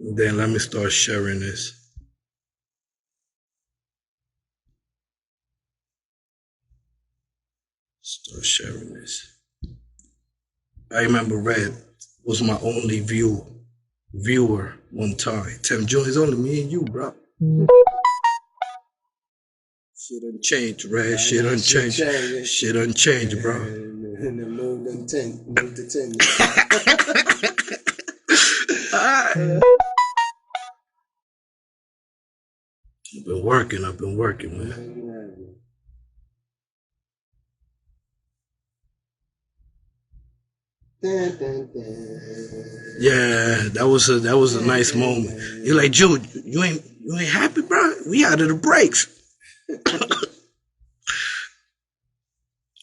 Then let me start sharing this. Start sharing this. I remember Red was my only viewer one time. Tim June, it's only me and you, bro. Shit done changed, Red. Shit done changed. Shit done changed, bro. And the moon done moved to 10. I've been working, man. Yeah, that was a nice moment. You're like, Jude, you ain't happy, bro? We out of the breaks.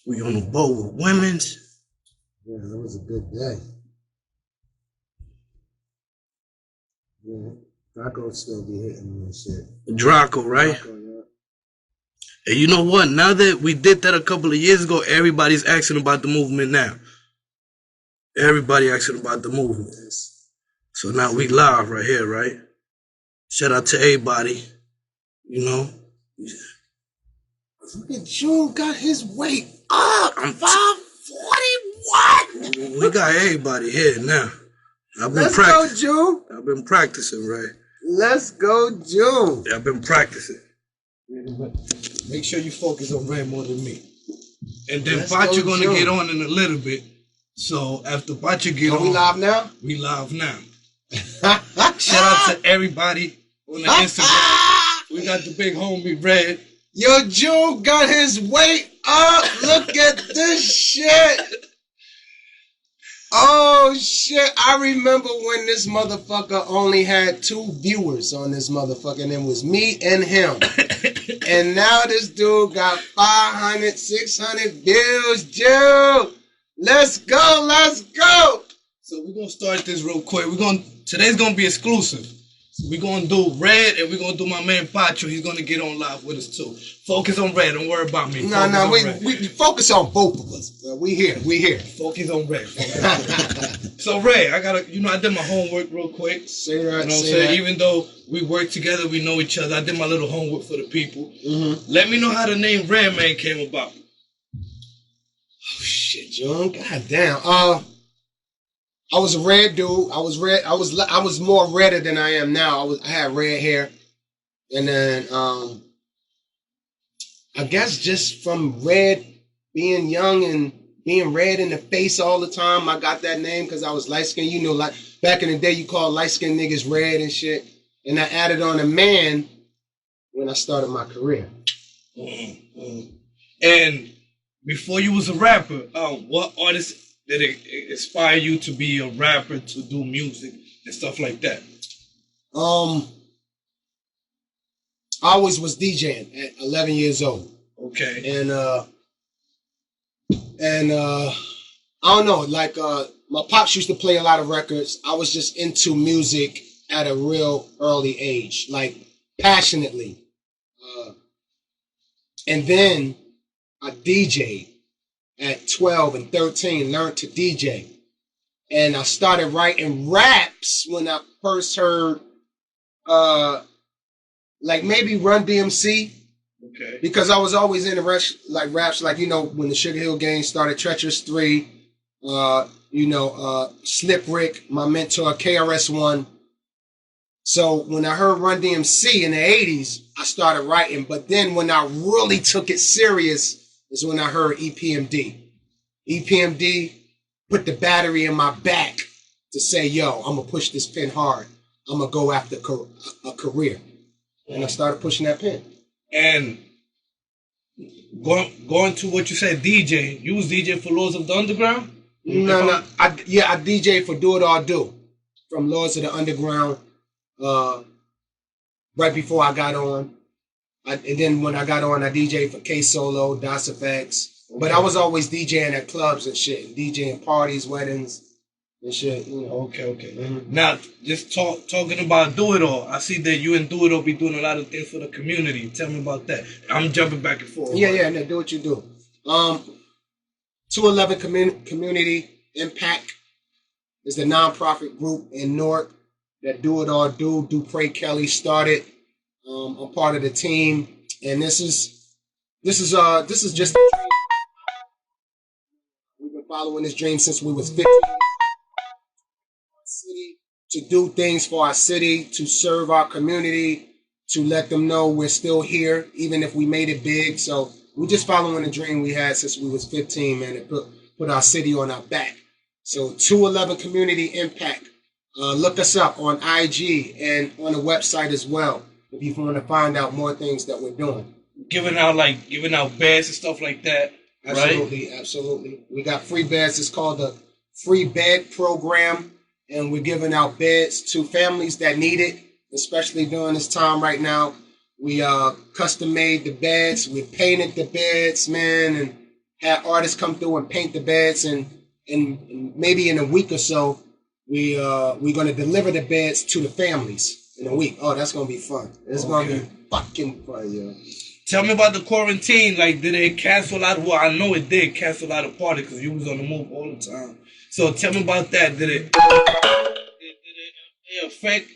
We on the boat with women's. Yeah, that was a good day. Yeah, Draco still be hitting me and shit. Draco, right? Draco, yeah. And you know what? Now that we did that a couple of years ago, everybody's asking about the movement now. Everybody asking about the movement. So now we live right here, right? Shout out to everybody. You know. Look at June got his weight up. I'm 541. We got everybody here now. Let's go, June. I've been practicing, right? Let's go, June. I've been practicing. Make sure you focus on Ray more than me. And then Pacho gonna get on in a little bit. So after Pacho get on, we live now? We live now. Shout out to everybody on the Instagram. We got the big homie Red. Yo, June got his weight up. Look at this shit. Oh, shit. I remember when this motherfucker only had 2 viewers on this motherfucker, and it was me and him. And now this dude got 500, 600 views. June, let's go, let's go. So we're going to start this real quick. Today's going to be exclusive. We're going to do Red, and we're going to do my man Pacho. He's going to get on live with us, too. Focus on Red. Don't worry about me. No, we focus on both of us. We here. Focus on Red. So, Red, I did my homework real quick. Say that, you know what I'm saying? Even though we work together, we know each other. I did my little homework for the people. Mm-hmm. Let me know how the name Red Man came about. Oh, shit, John. God damn. I was a red dude. I was more redder than I am now. I had red hair. And then I guess just from red, being young and being red in the face all the time, I got that name because I was light skinned. You know, like back in the day you called light skinned niggas red and shit. And I added on a man when I started my career. Mm-hmm. And before you was a rapper, what artist did it inspire you to be a rapper, to do music and stuff like that? I always was DJing at 11 years old. Okay. And I don't know, like my pops used to play a lot of records. I was just into music at a real early age, like passionately. And then I DJ'd. At 12 and 13, learned to DJ. And I started writing raps when I first heard, like maybe Run DMC. Okay. Because I was always into raps, like, you know, when the Sugar Hill Gang started, Treacherous 3, Slip Rick, my mentor, KRS-One. So when I heard Run DMC in the 80s, I started writing. But then when I really took it serious, is when I heard EPMD. EPMD put the battery in my back to say, yo, I'm going to push this pen hard. I'm going to go after a career. And I started pushing that pen. And going to what you said, DJ, you was DJ for Lords of the Underground? No. I DJ for Do It or Do. From Lords of the Underground. Right before I got on. And then when I got on, I DJed for K-Solo, Das Effects. Okay. But I was always DJing at clubs and shit. And DJing parties, weddings, and shit. You know. Okay. Mm-hmm. Now, just talking about Do It All. I see that you and Do It All be doing a lot of things for the community. Tell me about that. I'm jumping back and forth. Yeah, do what you do. 211 Community Impact is the nonprofit group in Newark. that Do It All Dupree Kelly started. I'm part of the team, and this is just a dream. We've been following this dream since we was 15. City, to do things for our city, to serve our community, to let them know we're still here, even if we made it big. So we're just following the dream we had since we was 15, man, and put our city on our back. So 211 Community Impact. Look us up on IG and on the website as well if you want to find out more things that we're doing. Giving out beds and stuff like that. Absolutely, right? Absolutely. We got free beds. It's called the Free Bed Program, and we're giving out beds to families that need it, especially during this time right now. We custom made the beds. We painted the beds, man, and had artists come through and paint the beds. And maybe in a week or so, we're going to deliver the beds to the families in a week. Oh, that's going to be fun. It's going to be fucking fun, yo. Tell me about the quarantine. Like, did it cancel out? Well, I know it did cancel out a party because you was on the move all the time. So tell me about that. Did it affect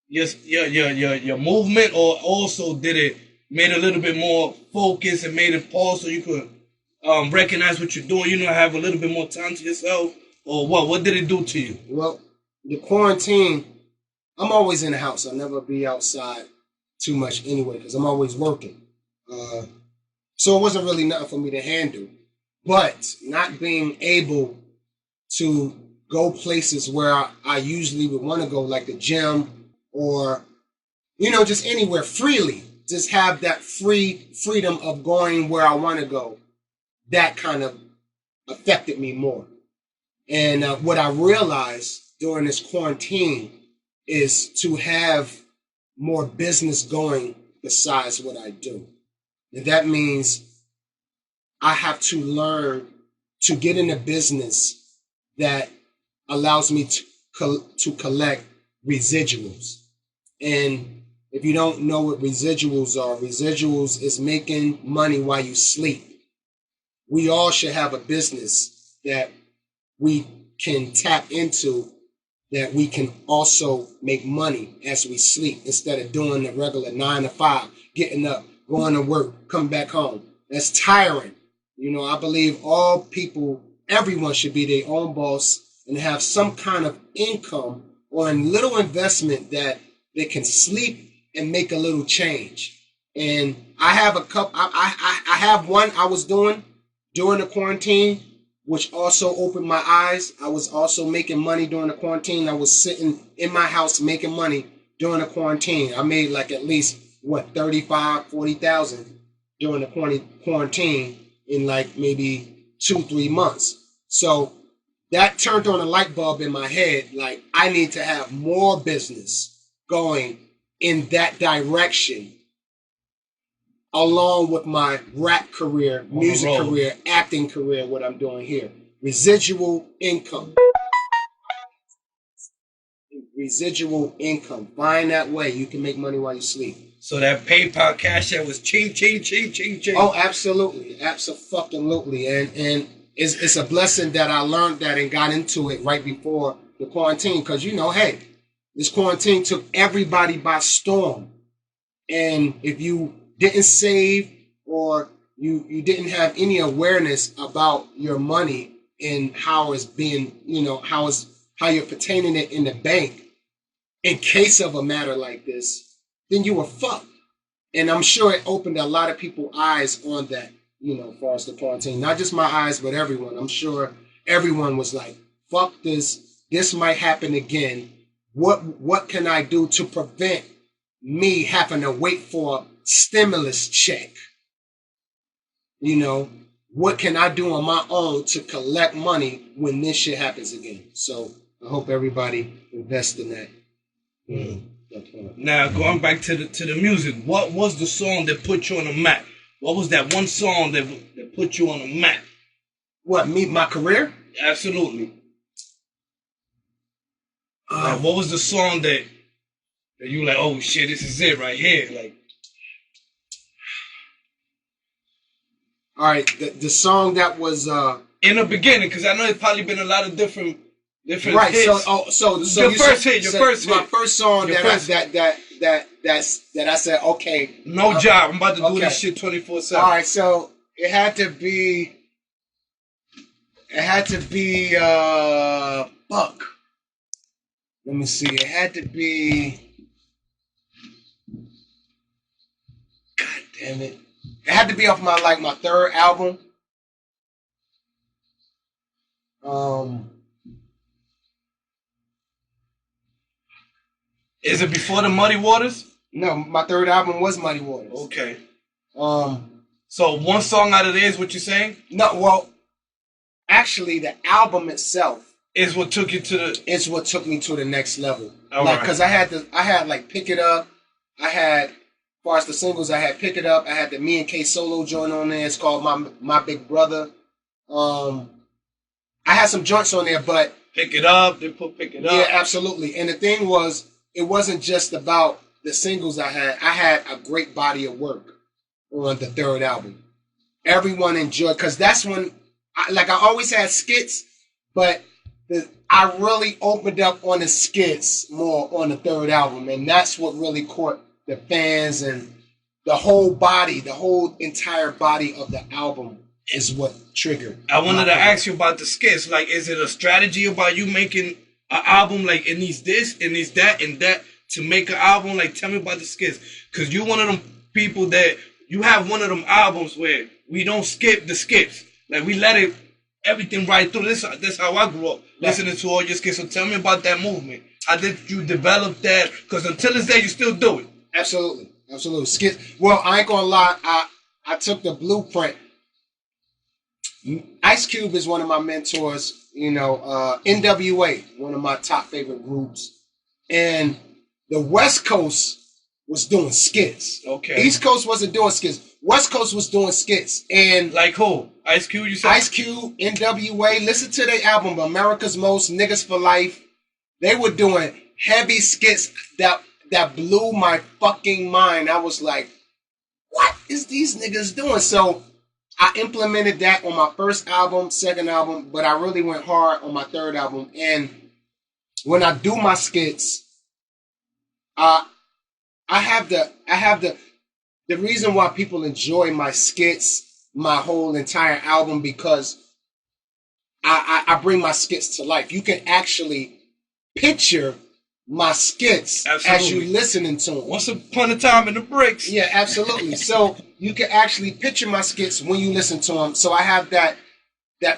your movement, or also did it made a little bit more focus and made it pause so you could recognize what you're doing? Have a little bit more time to yourself, or what? What did it do to you? Well, the quarantine. I'm always in the house. I'll never be outside too much anyway because I'm always working. So it wasn't really nothing for me to handle. But not being able to go places where I usually would want to go, like the gym or, just anywhere freely, just have that freedom of going where I want to go, that kind of affected me more. And what I realized during this quarantine is to have more business going besides what I do. And that means I have to learn to get in a business that allows me to collect residuals. And if you don't know what residuals is making money while you sleep. We all should have a business that we can tap into, that we can also make money as we sleep instead of doing the regular 9 to 5, getting up, going to work, come back home. That's tiring. I believe everyone should be their own boss and have some kind of income or a little investment that they can sleep and make a little change. And I have a couple. I have one I was doing during the quarantine, which also opened my eyes. I was also making money during the quarantine. I was sitting in my house making money during the quarantine. I made like at least 40,000 during the quarantine in like maybe 2-3 months. So that turned on a light bulb in my head. Like, I need to have more business going in that direction, along with my rap career, music career, acting career, what I'm doing here. Residual income. Residual income. Find that way you can make money while you sleep. So that PayPal Cash App was ching, ching, ching, ching, ching. Oh, absolutely. Absolutely. And it's a blessing that I learned that and got into it right before the quarantine. Because, hey, this quarantine took everybody by storm. And if you didn't save or you didn't have any awareness about your money and how it's being, how you're pertaining it in the bank in case of a matter like this, then you were fucked. And I'm sure it opened a lot of people's eyes on that, as far as the quarantine. Not just my eyes, but everyone. I'm sure everyone was like, fuck this. This might happen again. What can I do to prevent me having to wait for a stimulus check? What can I do on my own to collect money when this shit happens again? So I hope everybody invests in that. Now, going back to the music, what was the song that put you on the map? What was that one song that put you on the map? What, my career? Absolutely. What was the song that you were like, oh shit, this is it right here? Like, all right, the song that was in the beginning, because I know it's probably been a lot of different different right. hits. So your first hit, your first hit. My first song Your first- that I said, okay. No job. I'm about to do okay. this shit 24/7. All right, so it had to be Buck. Let me see. It had to be. God damn it! It had to be off my third album. Is it before the Muddy Waters? No, my third album was Muddy Waters. Okay. So one song out of there is what you're saying? No, well, actually, the album itself is what took you to the. It's what took me to the next level. All like, right. Cause I had like Pick It Up. I had, as far as the singles, I had Pick It Up. I had the Me and K solo joint on there. It's called My Big Brother. I had some joints on there, but Pick It Up. They put Pick It Up. Yeah, absolutely. And the thing was, it wasn't just about the singles I had. I had a great body of work on the third album. Everyone enjoyed, because that's when, I always had skits, but I really opened up on the skits more on the third album, and that's what really caught the fans, and the whole entire body of the album is what triggered. I wanted to ask you about the skits. Like, is it a strategy about you making an album, like, it needs this, it needs that, and that to make an album? Like, tell me about the skits. Because you're one of them people that, you have one of them albums where we don't skip the skits. Like, we let everything right through. This how I grew up, listening to all your skits. So tell me about that movement. How did you develop that? Because until this day, you still do it. Absolutely. Skits. Well, I ain't gonna lie. I took the blueprint. Ice Cube is one of my mentors. NWA, one of my top favorite groups. And the West Coast was doing skits. Okay. East Coast wasn't doing skits. West Coast was doing skits. And like who? Ice Cube, you said? Ice Cube, NWA. Listen to their album, America's Most, Niggas for Life. They were doing heavy skits that blew my fucking mind. I was like, what is these niggas doing? So I implemented that on my first album, second album, but I really went hard on my third album. And when I do my skits, I have the reason why people enjoy my skits, my whole entire album, because I bring my skits to life. You can actually picture my skits as you listening to them. Once upon a time in the bricks. Yeah, absolutely. So you can actually picture my skits when you listen to them. So I have that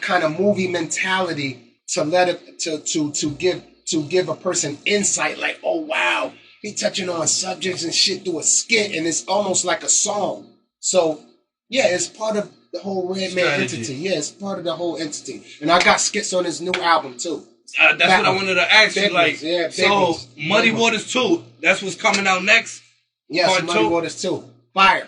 kind of movie mentality to let it to give a person insight. Like, oh wow, he touching on subjects and shit through a skit, and it's almost like a song. So yeah, it's part of the whole Redman entity. Yeah, it's part of the whole entity. And I got skits on his new album too. That's what I wanted to ask you. Like, so Muddy Waters 2, that's what's coming out next? Yes, Muddy Waters 2. Fire.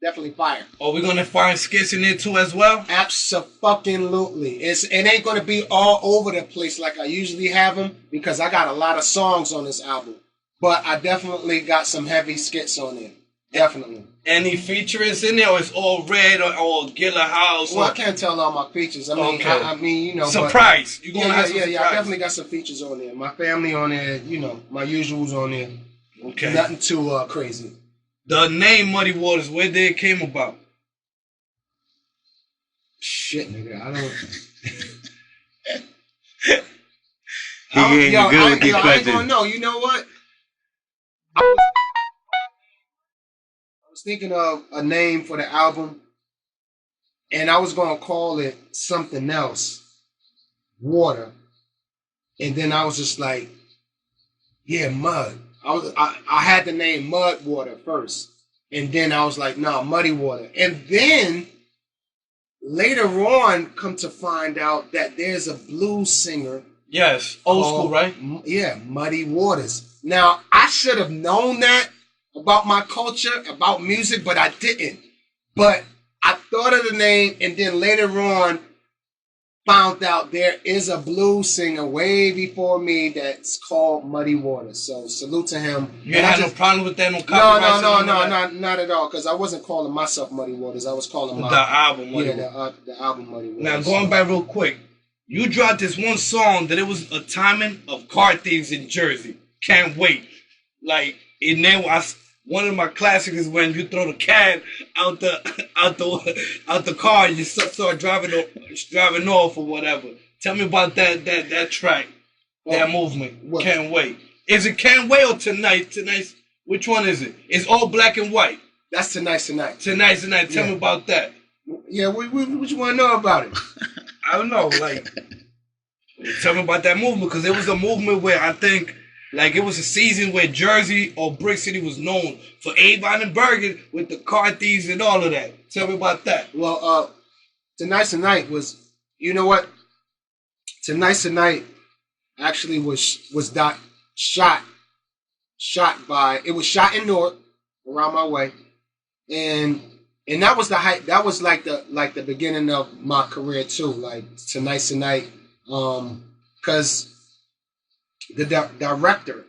Definitely fire. Are we going to find skits in there too as well? Abso-fucking-lutely. It ain't going to be all over the place like I usually have them, because I got a lot of songs on this album. But I definitely got some heavy skits on there. Definitely. Any features in there, or it's all Red or Gillakasa? Well, I can't tell all my features. I mean, okay. Surprise. You're going to have some surprise. I definitely got some features on there. My family on there, my usuals on there. Okay. Nothing too crazy. The name Muddy Waters, where did it came about? Shit, nigga. I don't... I ain't gonna know. You know what? I was thinking of a name for the album, and I was gonna call it something else, Water, and then I was just like, yeah, Mud. I had the name Mud Water first, and then I was like, no, Muddy Water, and then later on, come to find out that there's a blues singer. Yes, old school, right? Yeah, Muddy Waters. Now, I should have known that about my culture, about music, but I didn't. But I thought of the name, and then later on found out there is a blues singer way before me that's called Muddy Waters. So salute to him. You didn't have no problem with that? No copyright? No, not at all. Because I wasn't calling myself Muddy Waters. I was calling the album Muddy Waters. Yeah, the album Muddy Waters. Now, going back real quick, You dropped this one song that it was a timing of car thieves in Jersey. Can't wait. Like, and then one of my classics is when you throw the cab out the out the car and you start driving off or whatever. Tell me about that track, that movement. What? Can't wait. Is it Can't Wait or Tonight? Tonight's, which one is it? It's all black and white. That's Tonight's Tonight. Tonight's Tonight. Tell me about that. Yeah, what you want to know about it? I don't know. Like, tell me about that movement, because it was a movement where I think, like, it was a season where Jersey or Brick City was known for Avon and Bergen with the car thieves and all of that. Tell me about that. Well, Tonight's Tonight was, you know what? Tonight's Tonight actually was shot by, it was shot in Newark around my way, and that was the height. That was like the beginning of my career too. Like Tonight's Tonight, because the director,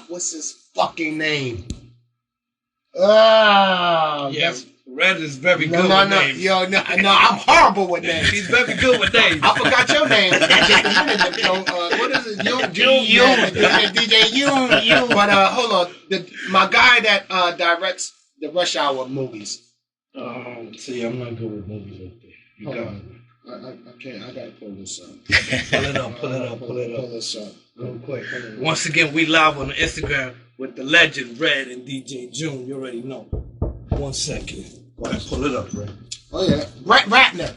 what's his fucking name? Yeah, Red is very good with names. No, I'm horrible with names. He's very good with names. I forgot your name just a minute ago. What is it? June. DJ June. But hold on. My guy that directs the Rush Hour movies. See, I'm not good with movies like that. You got it. I can't. I gotta pull this up. Pull it up. Pull this up real quick. Once again, we live on the Instagram with the legend Red and DJ June. You already know. 1 second. Go ahead, pull it up, Red. Oh yeah, Brett Ratner.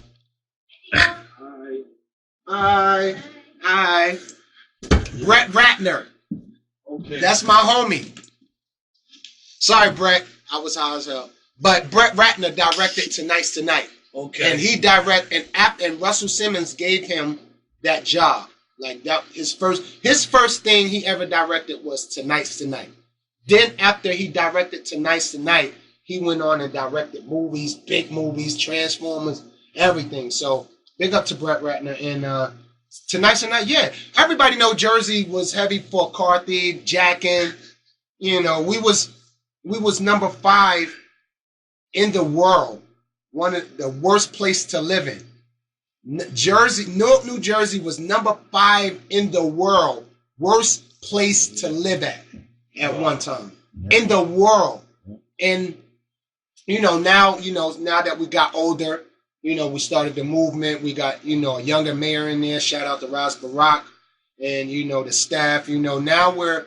Hi. Brett Ratner. Okay. That's my homie. Sorry, Brett. I was high as hell. But Brett Ratner directed Tonight's Tonight. Okay. And he and Russell Simmons gave him that job. Like that, his first thing he ever directed was Tonight's Tonight. Then after he directed Tonight's Tonight, he went on and directed movies, big movies, Transformers, everything. So big up to Brett Ratner. And Tonight's Tonight, yeah. Everybody know Jersey was heavy for car thief, jacking. You know, we was number 5 in the world. One of the worst place to live in. Newark, New Jersey was number 5 in the world. Worst place to live at one time. In the world. And now that we got older, we started the movement. We got, a younger mayor in there. Shout out to Ras Barak and, the staff. Now we're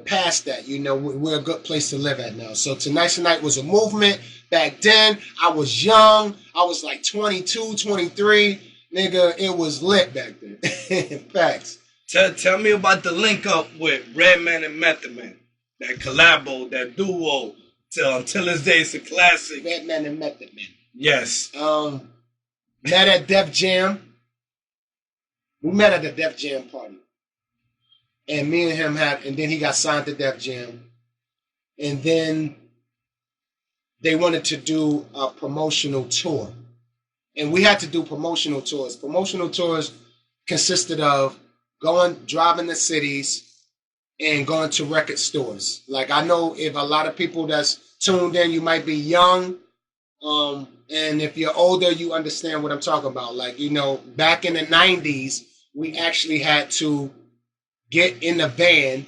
past that. We're a good place to live at now. So Tonight's Tonight was a movement. Back then, I was young. I was like 22, 23. Nigga, it was lit back then. Facts. Tell me about the link up with Redman and Method Man. That collabo, that duo. Until this day, it's a classic. Redman and Method Man. Yes. Met at Def Jam. We met at the Def Jam party. And me and him and then he got signed to Def Jam. And then they wanted to do a promotional tour. And we had to do promotional tours. Promotional tours consisted of driving the cities and going to record stores. Like, I know if a lot of people that's tuned in, you might be young. And if you're older, you understand what I'm talking about. Like, back in the 90s, we actually had to get in a van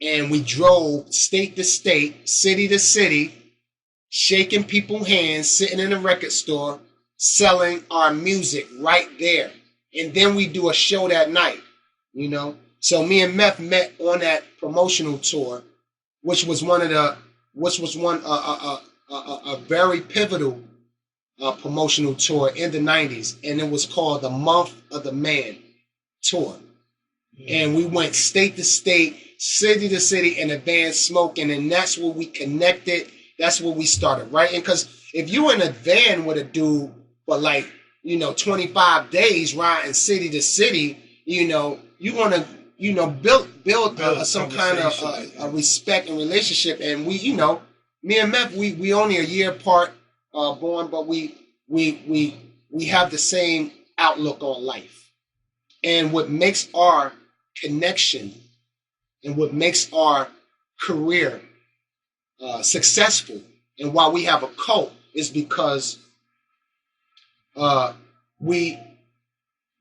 and we drove state to state, city to city, shaking people's hands, sitting in a record store, selling our music right there. And then we do a show that night, So me and Meth met on that promotional tour, which was a very pivotal promotional tour in the 90s. And it was called the Month of the Man tour. And we went state to state, city to city in a van smoking. And that's where we connected. That's where we started writing. Because if you in a van with a dude for 25 days riding city to city, you want to, build some kind of a respect and relationship. And we, me and Meth, we only a year apart, born, but we have the same outlook on life. And what makes our connection and what makes our career successful and why we have a cult is because we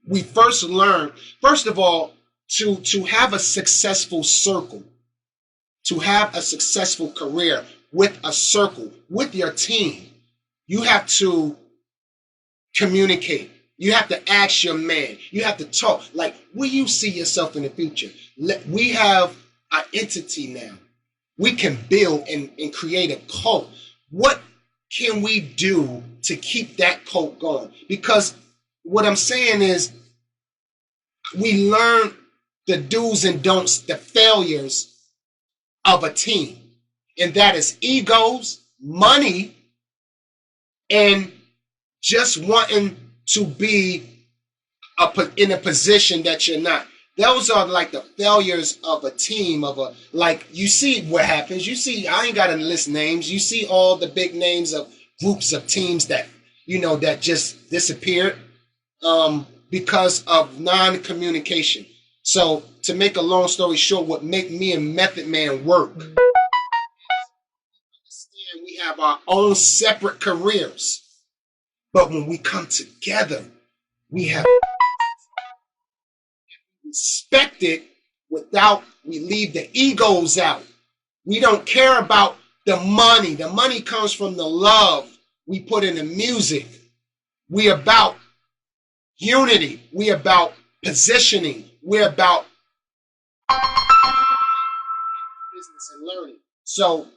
we first learn, first of all, to have a successful circle, to have a successful career with a circle, with your team, you have to communicate. You have to ask your man. You have to talk. Like, where you see yourself in the future? We have an entity now. We can build and create a cult. What can we do to keep that cult going? Because what I'm saying is we learn the do's and don'ts, the failures of a team. And that is egos, money, and just wanting to be in a position that you're not. Those are like the failures of a team, like you see what happens. You see, I ain't got to list names. You see all the big names of groups of teams that, that just disappeared because of non-communication. So to make a long story short, what make me and Method Man work, we have our own separate careers. But when we come together, we have respected without, we leave the egos out. We don't care about the money. The money comes from the love we put in the music. We about unity. We about positioning. We're about business and learning. So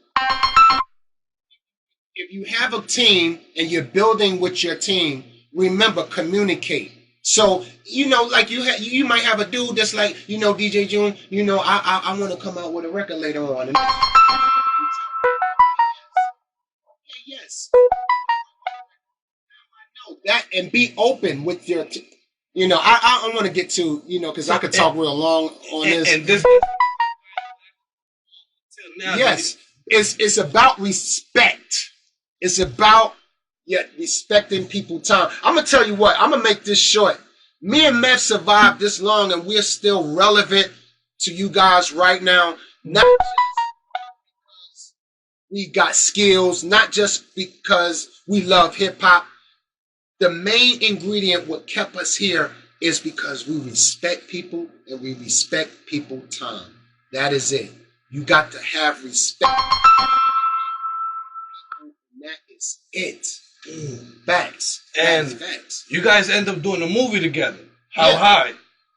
if you have a team and you're building with your team, remember, communicate. So, like you might have a dude that's like, DJ June, I want to come out with a record later on. And yes. I know that, and be open with your, I want to get to, because I could talk real long on this. And this. Yes, it's about respect. It's about respecting people's time. I'm going to tell you what. I'm going to make this short. Me and Meth survived this long, and we're still relevant to you guys right now. Not just because we got skills, not just because we love hip-hop. The main ingredient what kept us here is because we respect people and we respect people's time. That is it. You got to have respect. That is it. Facts. And facts. You guys end up doing a movie together. How high?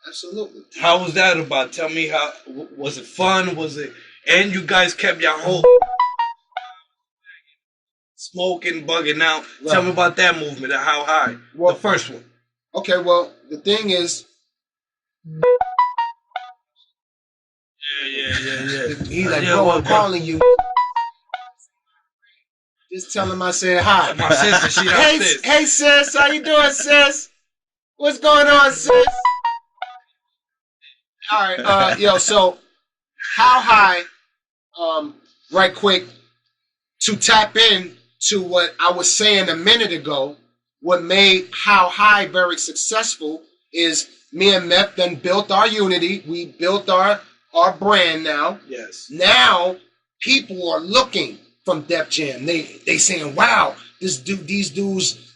Absolutely. How was that about? Tell me how. Was it fun? Was it? And you guys kept your whole smoking, bugging out. Right. Tell me about that movement. How high? Well, the first one. Okay. Well, the thing is. Yeah. He's like, bro, I'm calling you. Just tell him I said hi. My sister, she downstairs. Hey, sis, how you doing, sis? What's going on, sis? All right, so how high, right quick, to tap in to what I was saying a minute ago, what made How High very successful is me and Meth then built our unity. We built our brand now. Yes. Now people are looking from Def Jam. They saying, wow, these dudes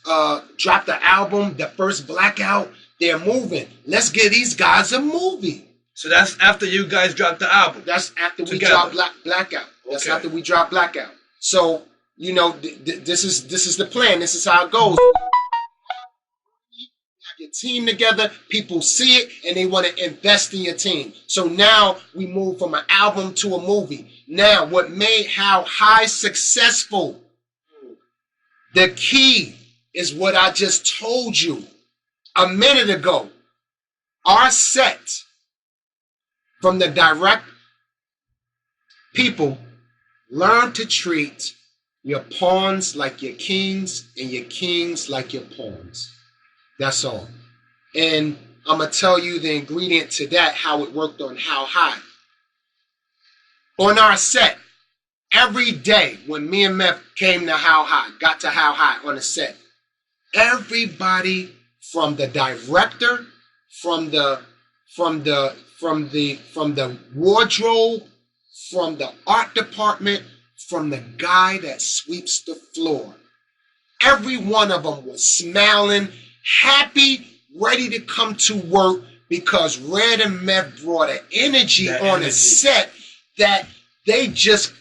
dropped the album, the first Blackout. They're moving. Let's give these guys a movie. So that's after you guys dropped the album. That's after we dropped Blackout. That's after we dropped Blackout. So this is the plan. This is how it goes. Your team together, people see it and they want to invest in your team. So now we move from an album to a movie. Now, what made How High successful? The key is what I just told you a minute ago. Our set from the direct people learn to treat your pawns like your kings and your kings like your pawns. That's all. And I'm going to tell you the ingredient to that, how it worked on How High. On our set, every day when me and Meth came to How High, got to How High on the set, everybody from the director, from the wardrobe, from the art department, from the guy that sweeps the floor, every one of them was smiling, happy, ready to come to work because Red and Meth brought an energy on the set that they just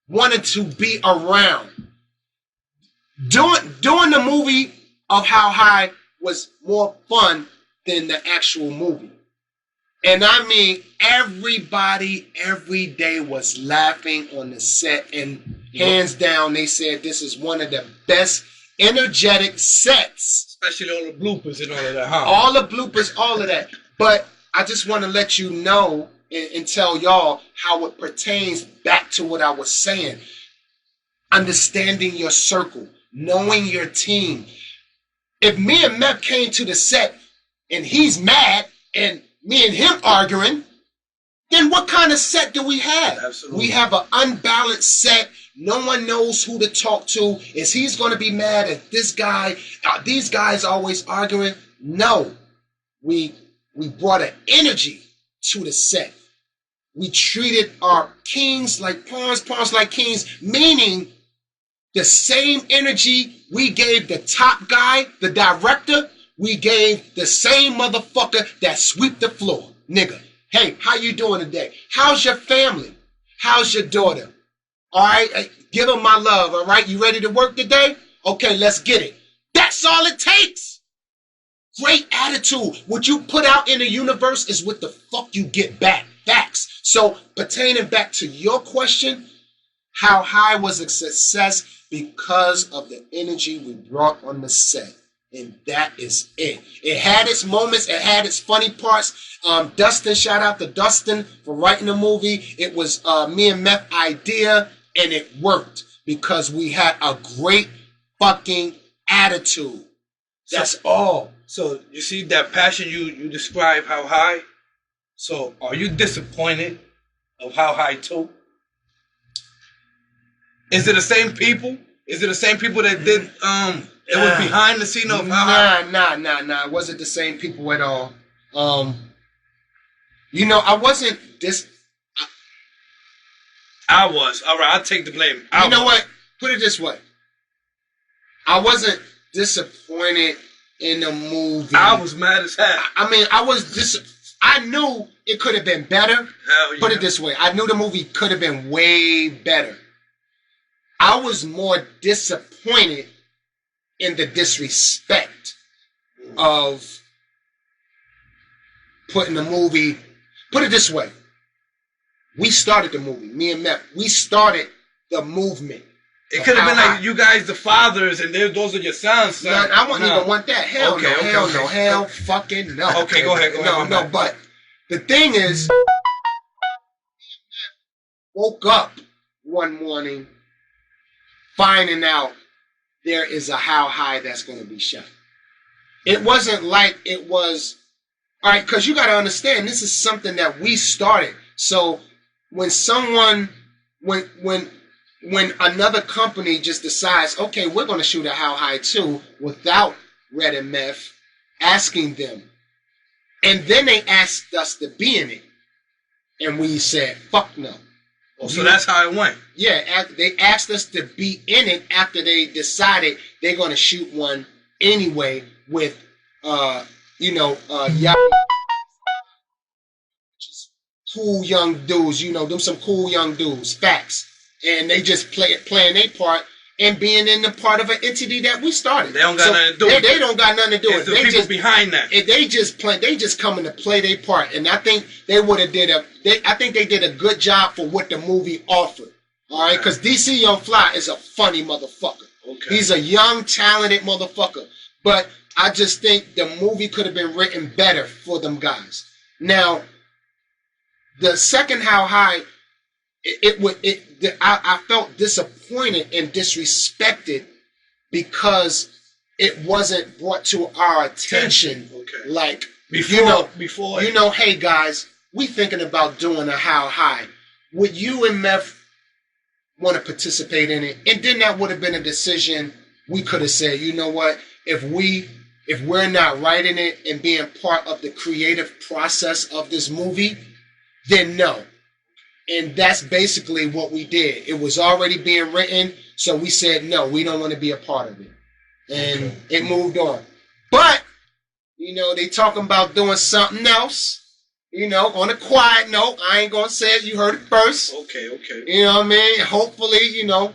wanted to be around. Doing the movie of How High was more fun than the actual movie. And I mean, everybody every day was laughing on the set, and hands down, they said this is one of the best energetic sets. Especially all the bloopers and all of that, huh? All the bloopers, all of that. But I just want to let you know and tell y'all how it pertains back to what I was saying. Understanding your circle, knowing your team. If me and Mep came to the set and he's mad and me and him arguing, then what kind of set do we have? Absolutely. We have an unbalanced set. No one knows who to talk to. Is he's going to be mad at this guy? Are these guys always arguing? No. We brought an energy to the set. We treated our kings like pawns, pawns like kings, meaning the same energy we gave the top guy, the director, we gave the same motherfucker that sweep the floor. Nigga, hey, how you doing today? How's your family? How's your daughter? All right, give them my love, all right? You ready to work today? Okay, let's get it. That's all it takes. Great attitude. What you put out in the universe is what the fuck you get back. Facts. So, pertaining back to your question, How High was a success because of the energy we brought on the set. And that is it. It had its moments. It had its funny parts. Dustin, shout out to Dustin for writing the movie. It was me and Meth idea, and it worked because we had a great fucking attitude. That's all. So you see that passion you describe How High? So are you disappointed of How High 2? Is it the same people? Is it the same people that did it was behind the scene of How High? Nah. It wasn't the same people at all. You know, I wasn't I was. All right, I'll take the blame. You know what? Put it this way. I wasn't disappointed in the movie. I was mad as hell. I mean, I knew it could have been better. Hell yeah. Put it this way. I knew the movie could have been way better. I was more disappointed in the disrespect of putting the movie. Put it this way. We started the movie. Me and Mep. We started the movement. It could have been like you guys, the fathers, and those are your sons. No, I wouldn't even want that. Hell no. Hell fucking no. Okay, go ahead. No. But the thing is, woke up one morning finding out there is a How High that's going to be shot. It wasn't like it was, all right, because you got to understand, this is something that we started. So when when another company just decides, okay, we're going to shoot a How High 2 without Red and Meth, asking them. And then they asked us to be in it. And we said, fuck no. Oh, so that's how it went. Yeah, they asked us to be in it after they decided they're going to shoot one anyway with, cool young dudes, them some cool young dudes, facts. And they just playing their part and being in the part of an entity that we started. They don't got nothing to do with it. They don't got nothing to do with it. They just behind that. They just coming to play their part. And I think they would have I think they did a good job for what the movie offered. All right, because DC Young Fly is a funny motherfucker. Okay. He's a young, talented motherfucker. But I just think the movie could have been written better for them guys. Now, the second How High, I felt disappointed and disrespected because it wasn't brought to our attention. Okay. Like before, hey guys, we thinking about doing a How High. Would you and Meth want to participate in it? And then that would have been a decision we could have said, you know what, if we're not writing it and being part of the creative process of this movie, then no. And that's basically what we did. It was already being written, so we said, no, we don't want to be a part of it. And it moved on. But, You know, they talking about doing something else. You know, on a quiet note, I ain't gonna say it. You heard it first. Okay. You know what I mean? Hopefully, you know,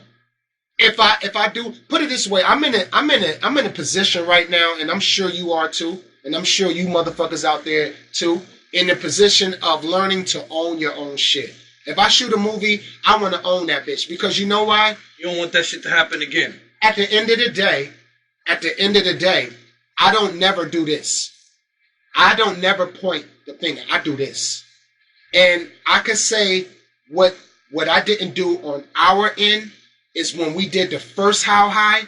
if I do, put it this way, I'm in a position right now, and I'm sure you are too, and I'm sure you motherfuckers out there too, in the position of learning to own your own shit. If I shoot a movie, I want to own that bitch, because you know why? You don't want that shit to happen again. At the end of the day, I don't never do this. I don't never point the finger. I do this. And I can say what I didn't do on our end is when we did the first How High,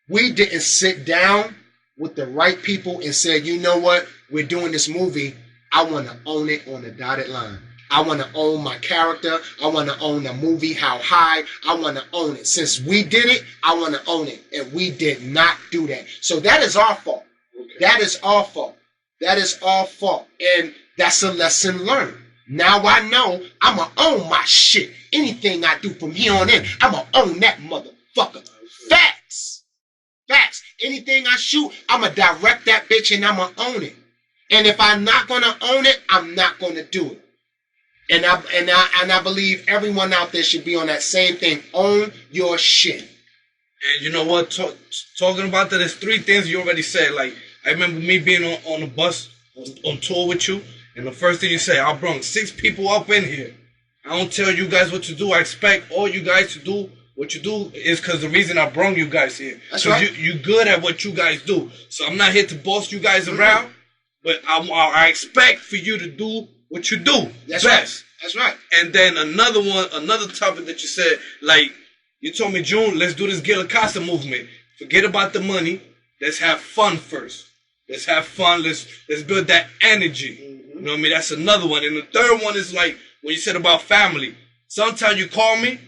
we didn't sit down with the right people and said, you know what, we're doing this movie. I want to own it on the dotted line. I want to own my character. I want to own the movie How High. I want to own it. Since we did it, I want to own it. And we did not do that. So that is our fault. Okay. That is our fault. That is our fault. And that's a lesson learned. Now I know I'm going to own my shit. Anything I do from here on in, I'm going to own that motherfucker. Facts. Facts. Anything I shoot, I'm going to direct that bitch and I'm going to own it. And if I'm not going to own it, I'm not going to do it. And I believe everyone out there should be on that same thing. Own your shit. And you know what? Talking about that, there's three things you already said. Like, I remember me being on the bus on tour with you, and the first thing you say, I brought 6 people up in here. I don't tell you guys what to do. I expect all you guys to do what you do is because the reason I brought you guys here. That's right. You good at what you guys do. So I'm not here to boss you guys around, but I expect for you to do what you do. That's best. Right. That's right. And then another topic that you said, like, you told me, June, let's do this Gillakasa movement. Forget about the money. Let's have fun first. Let's have fun. Let's build that energy. You know what I mean? That's another one. And the third one is like when you said about family. Sometimes you call me,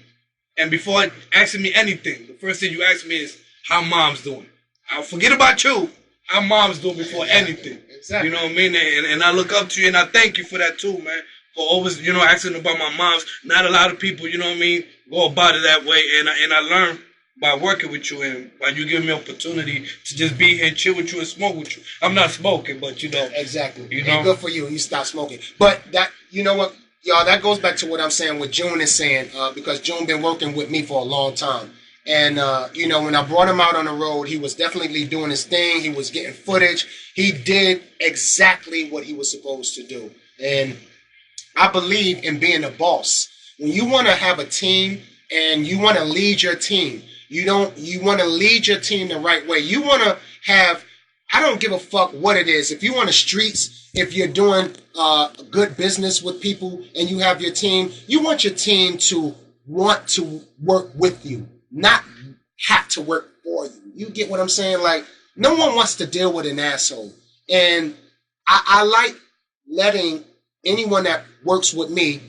and before asking me anything, the first thing you ask me is how mom's doing. I'll forget about you. How mom's doing before anything. Exactly. You know what I mean? And I look up to you, and I thank you for that too, man. For always, you know, asking about my moms. Not a lot of people, you know what I mean, go about it that way. And I learned by working with you and by you giving me opportunity to just be here and chill with you and smoke with you. I'm not smoking, but you know. Exactly. You know? Good for you. You stop smoking. But that, you know what, y'all, that goes back to what I'm saying, what June is saying, because June been working with me for a long time. And, you know, when I brought him out on the road, he was definitely doing his thing. He was getting footage. He did exactly what he was supposed to do. And I believe in being a boss. When you want to have a team and you want to lead your team, you want to lead your team the right way. You want to have, I don't give a fuck what it is. If you on the streets, if you're doing good business with people and you have your team, you want your team to want to work with you, not have to work for you. You get what I'm saying? Like, no one wants to deal with an asshole. And I like letting anyone that works with me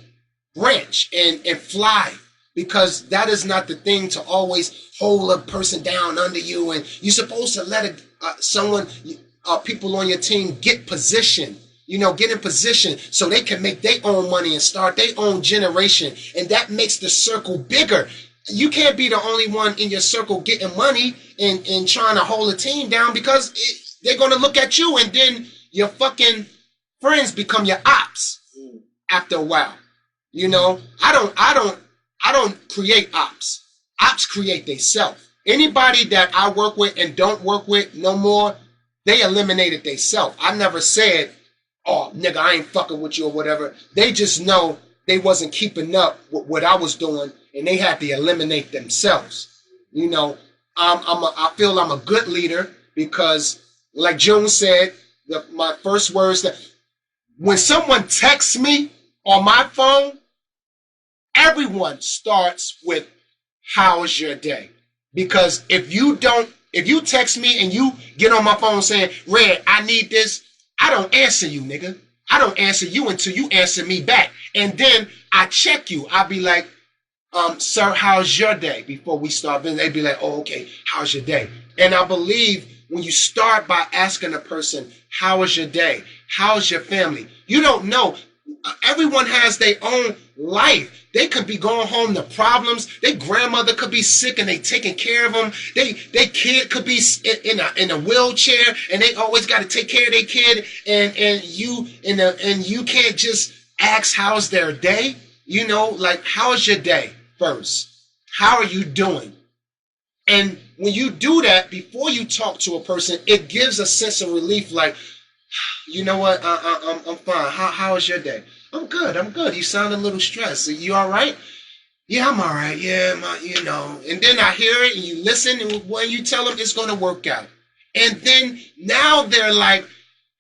branch and fly, because that is not the thing to always hold a person down under you. And you're supposed to let people on your team get position, you know, get in position so they can make their own money and start their own generation. And that makes the circle bigger. You can't be the only one in your circle getting money and trying to hold a team down, because they're going to look at you, and then your fucking friends become your ops after a while. You know, I don't create ops. Ops create themselves. Anybody that I work with and don't work with no more, they eliminated themselves. I never said, oh, nigga, I ain't fucking with you or whatever. They just know they wasn't keeping up with what I was doing, and they had to eliminate themselves. You know, I feel I'm a good leader because, like June said, my first words that when someone texts me on my phone, everyone starts with, how's your day? Because if you text me and you get on my phone saying, Red, I need this, I don't answer you, nigga. I don't answer you until you answer me back. And then I check you. I'll be like, sir, how's your day? Before we start business, they'd be like, oh, okay, how's your day? And I believe when you start by asking a person, how is your day? How's your family? You don't know. everyone has their own life. They could be going home to problems. Their grandmother could be sick and they taking care of them. They kid could be in a wheelchair and they always got to take care of their kid. And you can't just ask how's their day. You know, like, how's your day first? How are you doing? And when you do that before you talk to a person, it gives a sense of relief. Like, you know what? I'm fine. How is your day? I'm good. You sound a little stressed. Are you all right? Yeah, I'm all right. Yeah, And then I hear it and you listen, and when you tell them it's going to work out. And then now they're like,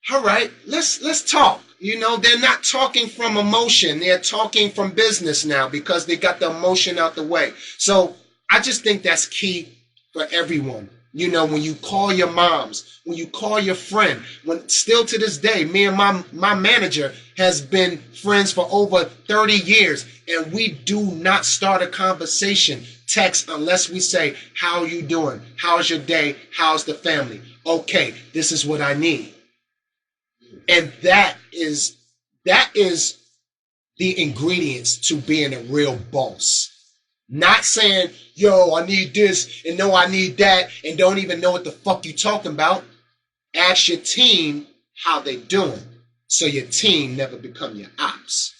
all right, let's talk. You know, they're not talking from emotion. They're talking from business now because they got the emotion out the way. So I just think that's key for everyone. You know, when you call your moms, when you call your friend, when still to this day, me and my manager has been friends for over 30 years, and we do not start a conversation, text, unless we say, how are you doing? How's your day? How's the family? Okay, this is what I need. And that is the ingredients to being a real boss. Not saying, yo, I need this, and no, I need that, and don't even know what the fuck you talking about. Ask your team how they doing, so your team never become your ops.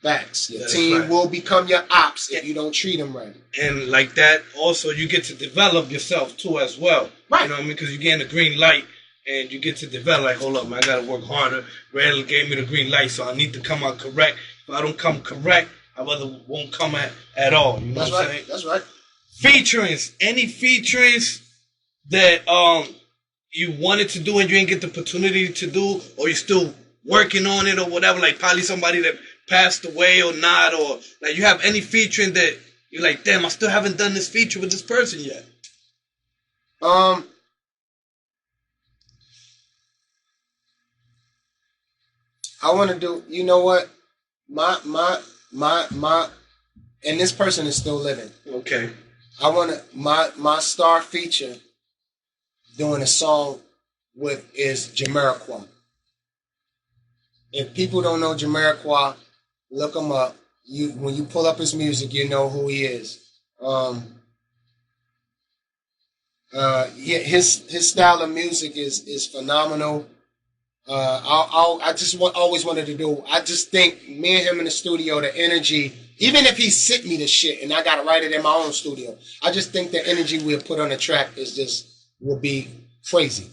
Facts. Your team will become your ops if you don't treat them right. And like that, also, you get to develop yourself, too, as well. Right. You know what I mean? Because you get the green light, and you get to develop, like, hold up, man, I got to work harder. Red gave me the green light, so I need to come out correct. If I don't come correct, I rather won't come at all. You know what I'm saying? That's right. Featurings. Any featurings that you wanted to do and you didn't get the opportunity to do, or you're still working on it or whatever, like probably somebody that passed away or not, or like you have any featuring that you're like, damn, I still haven't done this feature with this person yet? I want to do, you know what? My and this person is still living. Okay. I want to, my star feature doing a song with is Jamiroquai. If people don't know Jamiroquai, look him up. When you pull up his music, you know who he is. His style of music is phenomenal. I just always wanted to do. I just think me and him in the studio, the energy. Even if he sent me the shit and I gotta write it in my own studio, I just think the energy we'll put on the track will be crazy,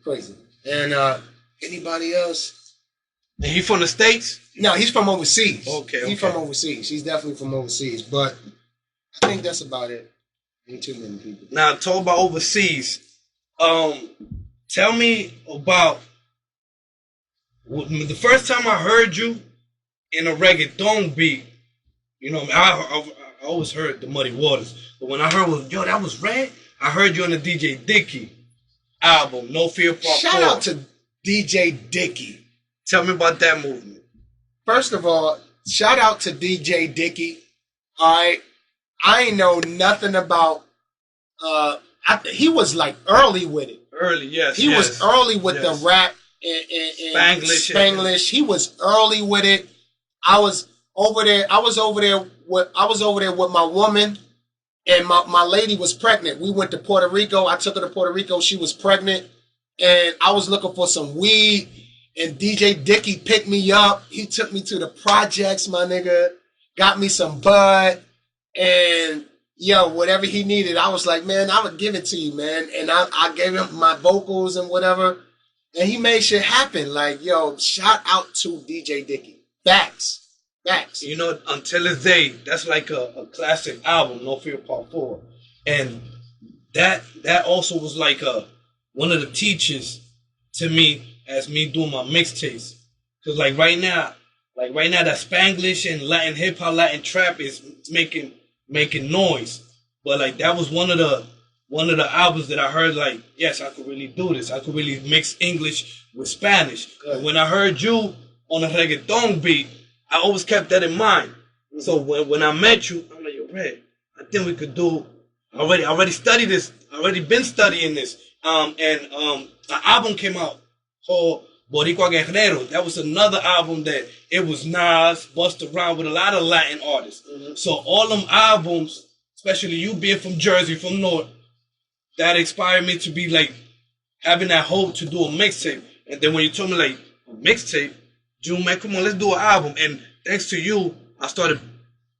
crazy. And anybody else? And he from the States? No, he's from overseas. Okay. He's from overseas. He's definitely from overseas. But I think that's about it. Ain't too many people. Now, talk about overseas. Tell me about the first time I heard you in a reggaeton beat. You know, I always heard the Muddy Waters, but when I heard that was Red, I heard you on the DJ Dicky album, No Fear Part 4. Shout out to DJ Dicky. Tell me about that movement. First of all, shout out to DJ Dicky. All right, I ain't know nothing about. He was like early with it. Early, yes. He was early with the rap and Spanglish. He was early with it. I was over there with my woman, and my lady was pregnant. We went to Puerto Rico. I took her to Puerto Rico. She was pregnant, and I was looking for some weed. And DJ Dicky picked me up. He took me to the projects, my nigga. Got me some bud, and whatever he needed, I was like, man, I would give it to you, man. And I gave him my vocals and whatever. And he made shit happen. Like, shout out to DJ Dicky. Facts. You know, until this day, that's like a classic album, No Fear Part 4. And that also was like one of the teachers to me as me doing my mixtapes. Because like right now, that Spanglish and Latin hip hop, Latin trap is making noise. But like that was one of the albums that I heard, like, yes, I could really do this. I could really mix English with Spanish. When I heard you on a reggaeton beat, I always kept that in mind. So when I met you, I'm like, yo, Red, I think we could do. I already studied this. I already been studying this. And an album came out called Boricua Guerrero. That was another album that it was Nas, Busta Rhymes with a lot of Latin artists. So all them albums, especially you being from Jersey, from North, that inspired me to be like having that hope to do a mixtape. And then when you told me like a mixtape, June, man, come on, let's do an album. And thanks to you, I started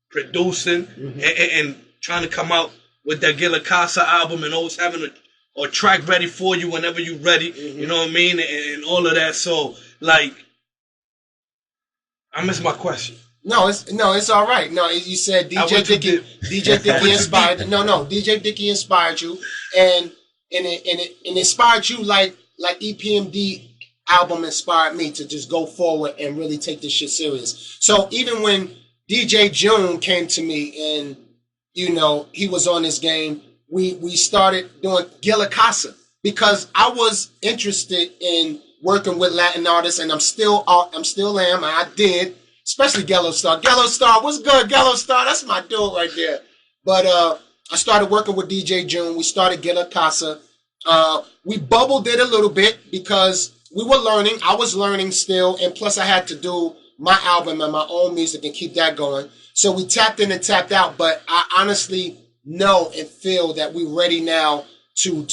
producing and trying to come out with that Gillakasa album and always having a track ready for you whenever you're ready. You know what I mean? And all of that. So, like, I missed my question. No, it's all right. No, you said DJ Dicky inspired. DJ Dicky inspired you, and it inspired you like EPMD album inspired me to just go forward and really take this shit serious. So even when DJ June came to me and he was on this game, we started doing Gillakasa because I was interested in working with Latin artists, and I did. Especially Gello Star. Gello Star, what's good, Gello Star? That's my dude right there. But I started working with DJ June. We started Gillakasa. We bubbled it a little bit because we were learning. I was learning still. And plus I had to do my album and my own music and keep that going. So we tapped in and tapped out. But I honestly know and feel that we're ready now to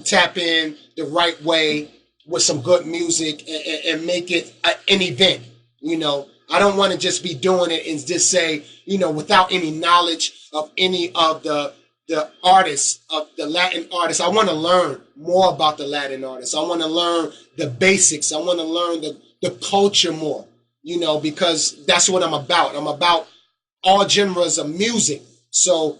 tap in the right way with some good music and make it an event, I don't want to just be doing it and just say, without any knowledge of any of the artists, of the Latin artists. I want to learn more about the Latin artists. I want to learn the basics. I want to learn the culture more, because that's what I'm about. I'm about all genres of music. So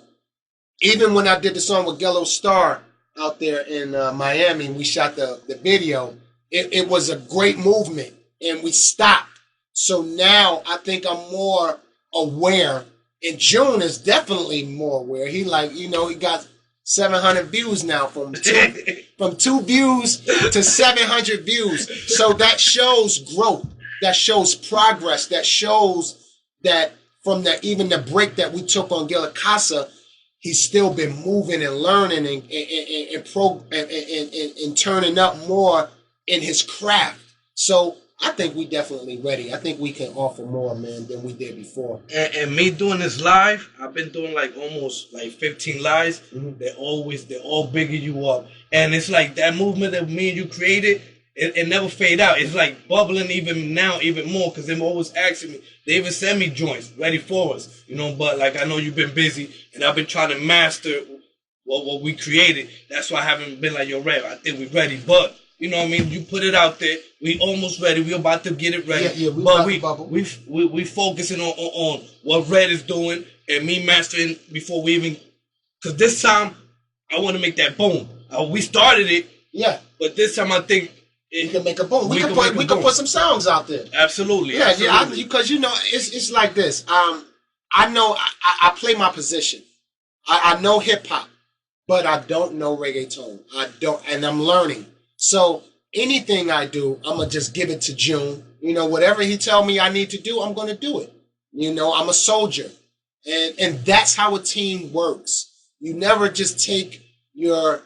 even when I did the song with Gello Star out there in Miami, we shot the video, it was a great movement, and we stopped. So now I think I'm more aware, and June is definitely more aware. He he got 700 views now from two views to 700 views. So that shows growth, that shows progress, that shows that from even the break that we took on Gillakasa, he's still been moving and learning and turning up more in his craft. So I think we definitely ready. I think we can offer more, man, than we did before. And me doing this live, I've been doing almost 15 lives. They're all bigging you up. And it's like that movement that me and you created, it never fade out. It's like bubbling even now, even more, because they're always asking me. They even send me joints ready for us, but I know you've been busy, and I've been trying to master what we created. That's why I haven't been like, yo, Red, I think we're ready. But you know what I mean? You put it out there. We almost ready. We about to get it ready. Yeah, we focusing on what Red is doing and me mastering before we even. Because this time I want to make that boom. We started it. Yeah. But this time I think we can make a boom. We can put some songs out there. Absolutely. Yeah. Because it's like this. I know I play my position. I know hip hop, but I don't know reggaeton. I don't, and I'm learning. So anything I do, I'm going to just give it to June. Whatever he tell me I need to do, I'm going to do it. I'm a soldier. And that's how a team works. You never just take your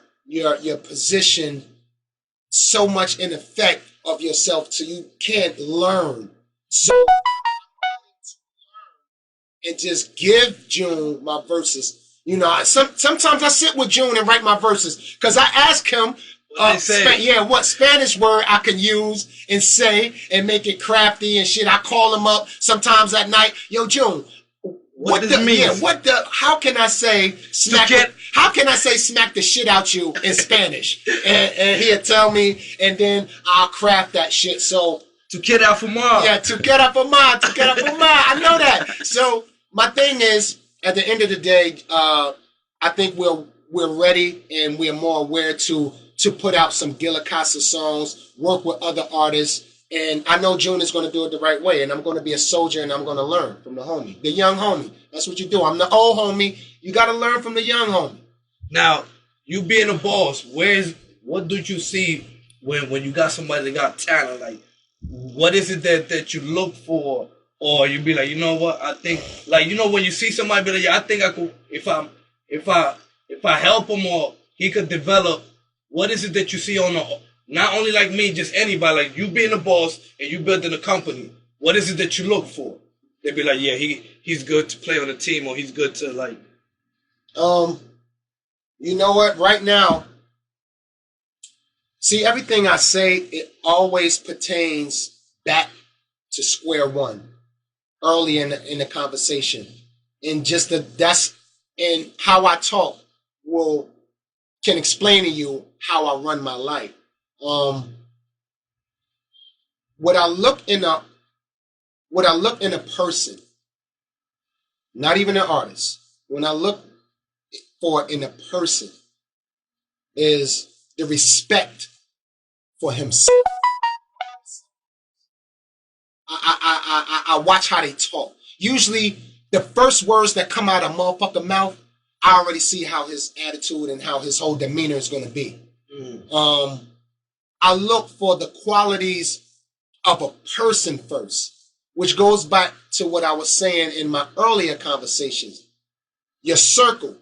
position so much in effect of yourself till you can't learn. So and just give June my verses. Sometimes I sit with June and write my verses because I ask him what Spanish word I can use and say and make it crafty and shit. I call him up sometimes at night. Yo, June, what does it mean? Yeah, how can I say smack the shit out you in Spanish? And he'll tell me, and then I'll craft that shit. So to get out for more. Yeah, to get up for more. I know that. So my thing is, at the end of the day, I think we're ready and we're more aware to put out some Gillakasa songs, work with other artists. And I know June is going to do it the right way. And I'm going to be a soldier and I'm going to learn from the homie, the young homie. That's what you do. I'm the old homie. You got to learn from the young homie. Now, you being a boss, what do you see when you got somebody that got talent? Like, what is it that you look for? Or you be like, you know what? I think, when you see somebody be like, yeah, I think I could, if I help him or he could develop. What is it that you see on Not only like me, just anybody. Like you being a boss and you building a company. What is it that you look for? They'd be like, yeah, he's good to play on a team, or he's good to like. You know what? Right now, see, everything I say, it always pertains back to square one early in the conversation, and just that's and how I talk can explain to you how I run my life. What I look in a person, not even an artist, when I look for in a person is the respect for himself. I watch how they talk. Usually, the first words that come out of motherfucking mouth, I already see how his attitude and how his whole demeanor is going to be. I look for the qualities of a person first, which goes back to what I was saying in my earlier conversations. Your circle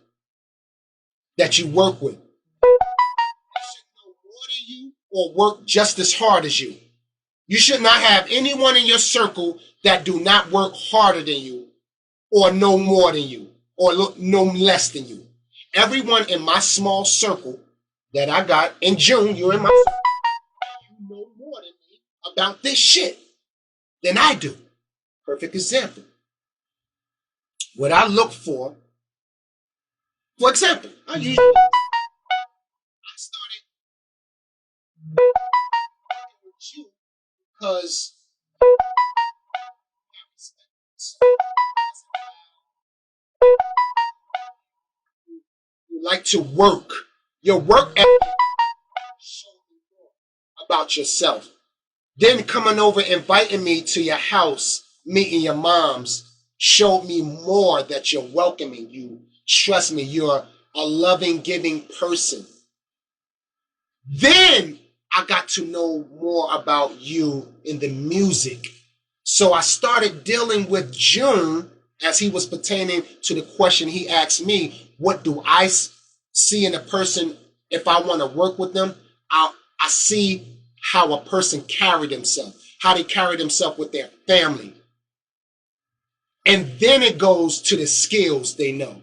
that you work with should know more than you or work just as hard as you. You should not have anyone in your circle that do not work harder than you or know more than you or know less than you. Everyone in my small circle that I got, in June, you're in my circle, you know more than me about this shit than I do. Perfect example. What I look for example, I started working with you because you like to work. Your work ethic shows me more about yourself. Then coming over, inviting me to your house, meeting your moms, showed me more that you're welcoming. You trust me. You're a loving, giving person. Then I got to know more about you in the music. So I started dealing with June as he was pertaining to the question he asked me, what do I see in a person if I want to work with them? I see how a person carried himself, how they carried themselves with their family. And then it goes to the skills they know.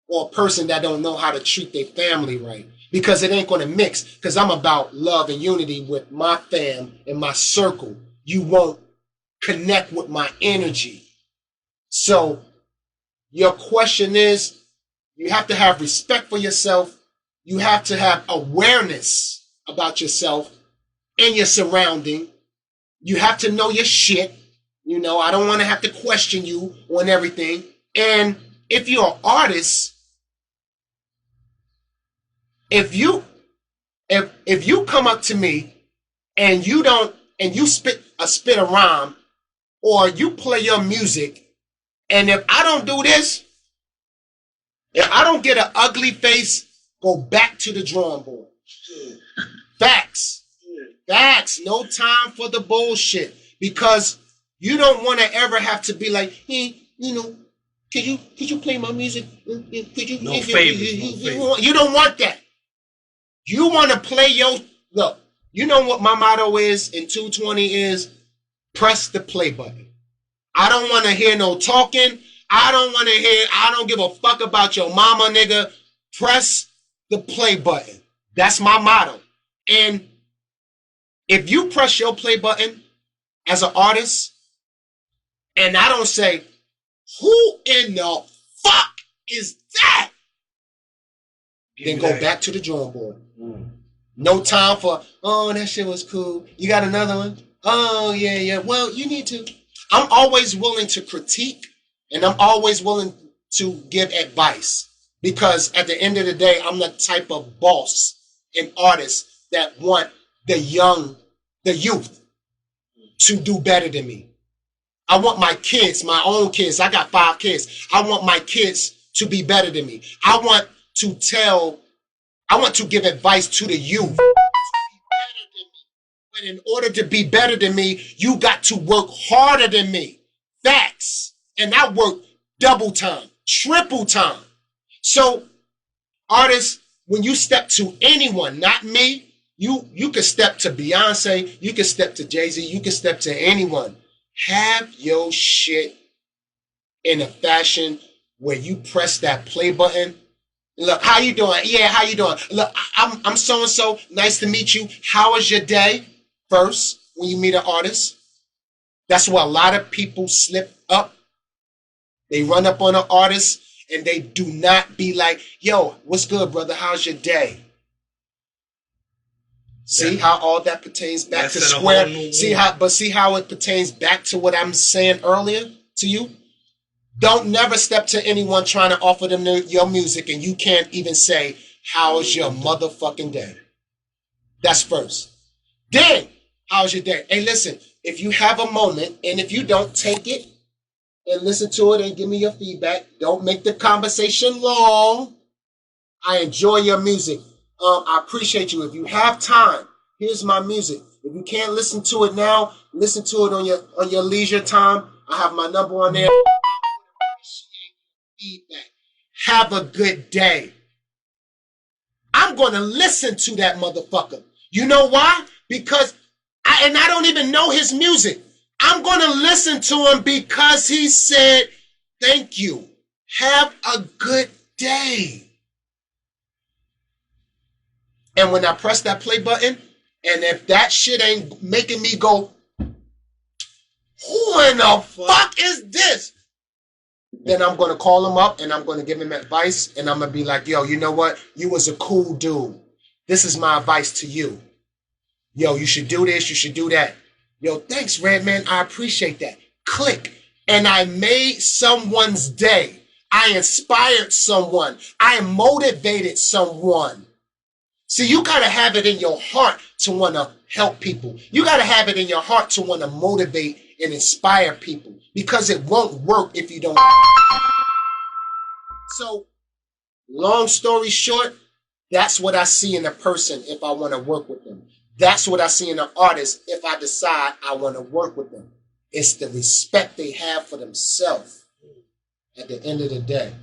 Or a person that don't know how to treat their family right. Because it ain't going to mix. Because I'm about love and unity with my fam and my circle. You won't connect with my energy. So your question is, you have to have respect for yourself. You have to have awareness about yourself and your surrounding. You have to know your shit. You know, I don't want to have to question you on everything. And if you're an artist, if you come up to me and you spit a rhyme or you play your music, and if I don't do this, if I don't get an ugly face, go back to the drawing board. Facts. Facts. No time for the bullshit. Because you don't want to ever have to be like, hey, you know, could you play my music? Could you? No favors. You don't want that. You want to play look. You know what my motto is in 220 is press the play button. I don't want to hear no talking. I don't give a fuck about your mama, nigga. Press the play button. That's my motto. And if you press your play button as an artist, and I don't say, who in the fuck is that? Then go back to the drawing board. No time for, oh, that shit was cool. You got another one? Oh, yeah. Well, you need to. I'm always willing to critique, and I'm always willing to give advice. Because at the end of the day, I'm the type of boss and artist that want the youth, to do better than me. I want my kids, my own kids. I got 5 kids. I want my kids to be better than me. I want to give advice to the youth. But in order to be better than me, you got to work harder than me. Facts. And I work double time, triple time. So, artists, when you step to anyone, not me, you can step to Beyonce, you can step to Jay-Z, you can step to anyone. Have your shit in a fashion where you press that play button. Look, how you doing? Yeah, how you doing? Look, I'm so-and-so. Nice to meet you. How was your day? First, when you meet an artist. That's where a lot of people slip up. They run up on an artist and they do not be like, yo, what's good, brother? How's your day? See how all that pertains back to square. See how it pertains back to what I'm saying earlier to you? Don't never step to anyone trying to offer them your music and you can't even say, how's your motherfucking day? That's first. Then, how's your day? Hey, listen, if you have a moment and if you don't take it and listen to it and give me your feedback, don't make the conversation long. I enjoy your music. I appreciate you. If you have time, here's my music. If you can't listen to it now, listen to it on your leisure time. I have my number on there. Feedback. Have a good day. I'm going to listen to that motherfucker. You know why? Because I don't even know his music. I'm going to listen to him because he said, thank you. Have a good day. And when I press that play button, and if that shit ain't making me go, who in the fuck is this? Then I'm going to call him up and I'm going to give him advice. And I'm going to be like, yo, you know what? You was a cool dude. This is my advice to you. Yo, you should do this. You should do that. Yo, thanks, Redman. I appreciate that. Click. And I made someone's day. I inspired someone. I motivated someone. See, you got to have it in your heart to want to help people. You got to have it in your heart to want to motivate and inspire people because it won't work if you don't. So, long story short, that's what I see in a person if I want to work with them. That's what I see in an artist if I decide I want to work with them. It's the respect they have for themselves at the end of the day.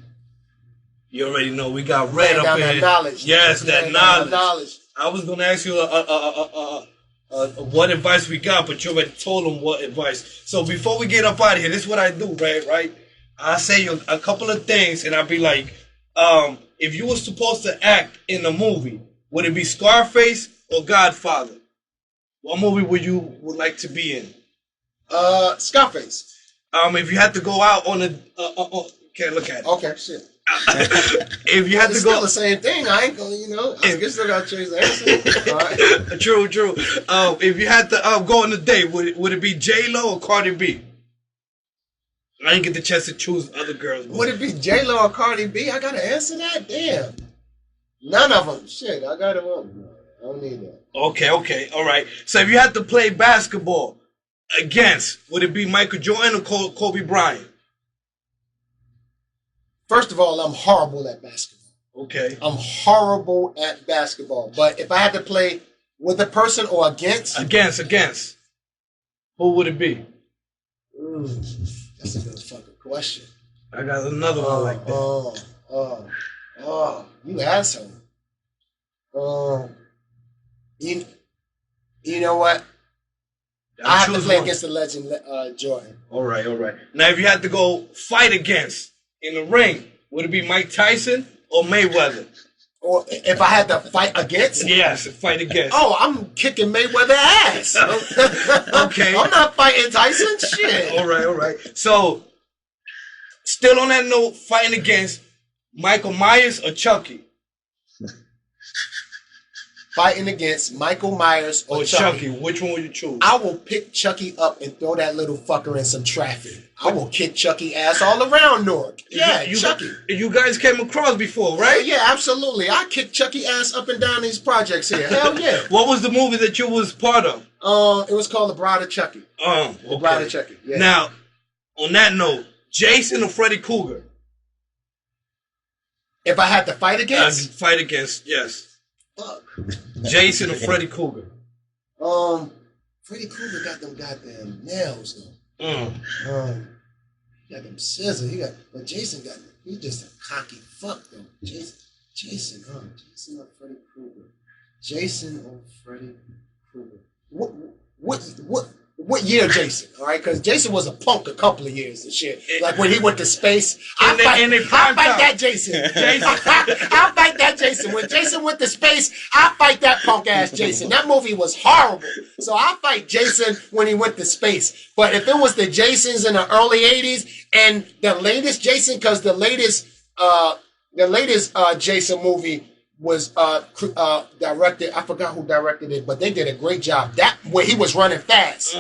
You already know we got Red up down here. That knowledge. Yes, that knowledge. I was going to ask you what advice we got, but you already told them what advice. So before we get up out of here, this is what I do, right? I say a couple of things, and I'll be like, if you were supposed to act in a movie, would it be Scarface or Godfather? What movie would like to be in? Scarface. If you had to go out on a, can't look at it. Okay, shit. If you had to go, still the same thing. I ain't gonna, I guess still gotta change the answer. All right. True. If you had to go on a date, would it be J-Lo or Cardi B? I didn't get the chance to choose other girls. Would it be J-Lo or Cardi B? I gotta answer that. Damn. None of them. Shit, I got one. I don't need that. Okay, all right. So if you had to play basketball against, would it be Michael Jordan or Kobe Bryant? First of all, I'm horrible at basketball. Okay. I'm horrible at basketball. But if I had to play with a person or against? Against. Who would it be? That's a good fucking question. I got another one like that. You asshole. You know what? I have to play against the legend, Jordan. All right. Now, if you had to go fight against in the ring, would it be Mike Tyson or Mayweather? Or if I had to fight against? Yes, fight against. Oh, I'm kicking Mayweather ass. Okay. I'm not fighting Tyson. Shit. All right. So, still on that note, fighting against Michael Myers or Chucky? Fighting against Michael Myers or Chucky. Which one would you choose? I will pick Chucky up and throw that little fucker in some traffic. I will kick Chucky ass all around Newark. Yeah, Chucky. You guys came across before, right? Yeah, absolutely. I kicked Chucky ass up and down these projects here. Hell yeah. What was the movie that you was part of? It was called The Bride of Chucky. Okay. The Bride of Chucky. Yeah. Now, on that note, Jason or Freddy Krueger? If I had to fight against? Fight against, yes. Fuck. Jason or Freddy Krueger? Freddy Krueger got them goddamn nails though. He got them scissors. But Jason he's just a cocky fuck though. Jason. Jason or Freddy Krueger? Jason or Freddy Krueger? What year Jason? All right, because Jason was a punk a couple of years and shit. Like when he went to space, I fight that Jason. I fight that Jason. When Jason went to space, I fight that punk ass Jason. That movie was horrible. So I fight Jason when he went to space. But if it was the Jasons in the early '80s and the latest Jason, because the latest Jason movie was directed. I forgot who directed it, but they did a great job. That where he was running fast.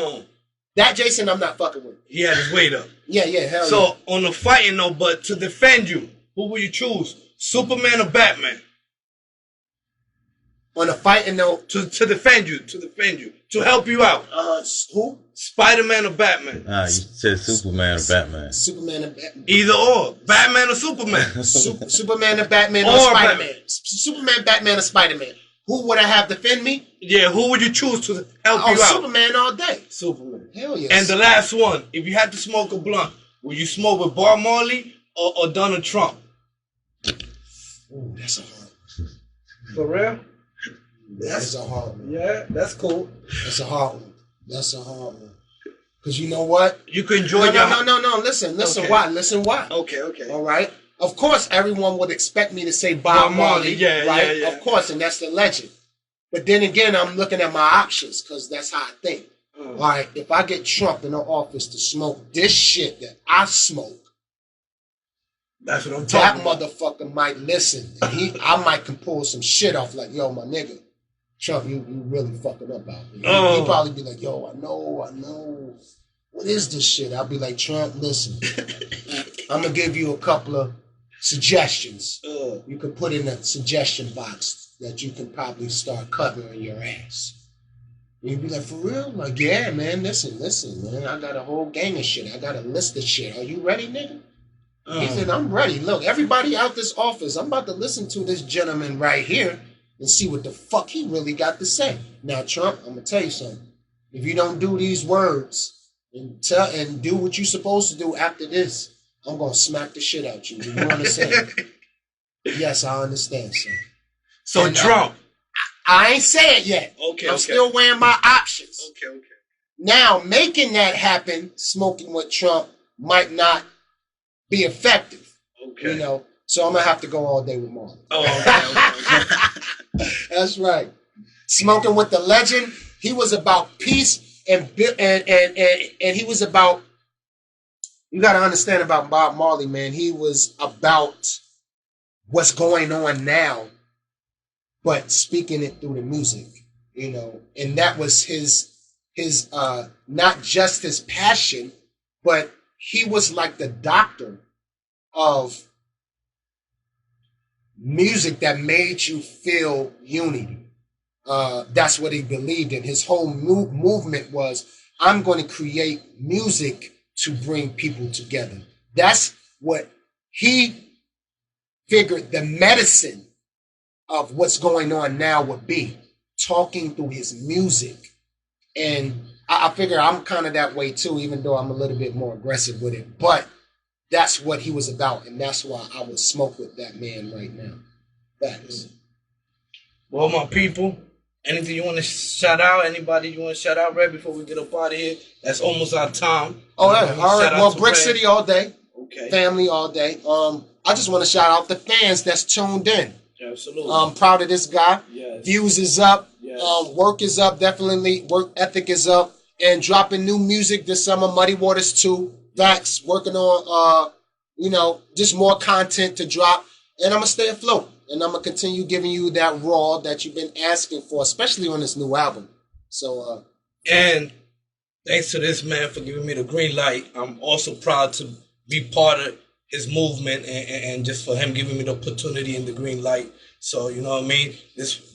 That Jason, I'm not fucking with. He had his weight up. Yeah, hell so, yeah. On the fighting note, but to defend you, who will you choose? Superman or Batman? On the fighting note, to defend you, to help you out. Who? Spider-Man or Batman? You said Superman or Batman. Superman or Batman. Either or, Batman or Superman. Superman or Batman or Spider-Man. Superman, Batman or Spider-Man. Who would I have defend me? Yeah, who would you choose to help you out? Superman all day. Superman. Hell yes. And the last one, if you had to smoke a blunt, would you smoke with Bob Marley or Donald Trump? Ooh, that's a hard one. For real? That's a hard one. Yeah, that's cool. That's a hard one. Because you know what? You can enjoy No. Listen. Okay. Why? Listen why. Okay. All right. Of course, everyone would expect me to say Bob Marley. Yeah, right? Yeah. Of course, and that's the legend. But then again, I'm looking at my options because that's how I think. All right. If I get Trump in the office to smoke this shit that I smoke, that's what I'm talking about. That motherfucker might listen. I might can pull some shit off like, yo, my nigga. Trump, you really fucking up out there. He'd probably be like, yo, I know. What is this shit? I'll be like, Trump, listen. I'm going to give you a couple of suggestions. You can put in a suggestion box that you can probably start covering your ass. And you'd be like, for real? Like, yeah, man, listen, man. I got a whole gang of shit. I got a list of shit. Are you ready, nigga? He said, I'm ready. Look, everybody out this office, I'm about to listen to this gentleman right here and see what the fuck he really got to say. Now, Trump, I'm going to tell you something. If you don't do these words and do what you're supposed to do after this, I'm going to smack the shit out you. You understand? Yes, I understand, sir. So, and Trump. I ain't say it yet. Okay, I'm still weighing my options. Okay. Now, making that happen, smoking with Trump, might not be effective. Okay. You know, so I'm going to have to go all day with Marley. Okay. That's right. Smoking with the legend. He was about peace and he was about. You got to understand about Bob Marley, man. He was about what's going on now, but speaking it through the music, you know, and that was his not just his passion, but he was like the doctor of music that made you feel unity. That's what he believed in. His whole movement was, I'm going to create music to bring people together. That's what he figured the medicine of what's going on now would be, talking through his music. And I figure I'm kind of that way too, even though I'm a little bit more aggressive with it. But that's what he was about, and that's why I would smoke with that man right now. That is. Well, my people, anything you want to shout out? Anybody you want to shout out, Red, before we get up out of here? That's almost our time. Oh, yeah. All right. Well, Brick City all day. Okay. Family all day. I just want to shout out the fans that's tuned in. Absolutely. I'm proud of this guy. Yes. Views is up. Yes. Work is up. Definitely. Work ethic is up. And dropping new music this summer. Muddy Waters 2. Vax working on, just more content to drop. And I'm going to stay afloat. And I'm going to continue giving you that raw that you've been asking for, especially on this new album. So, and thanks to this man for giving me the green light. I'm also proud to be part of his movement and just for him giving me the opportunity and the green light. So, you know what I mean? This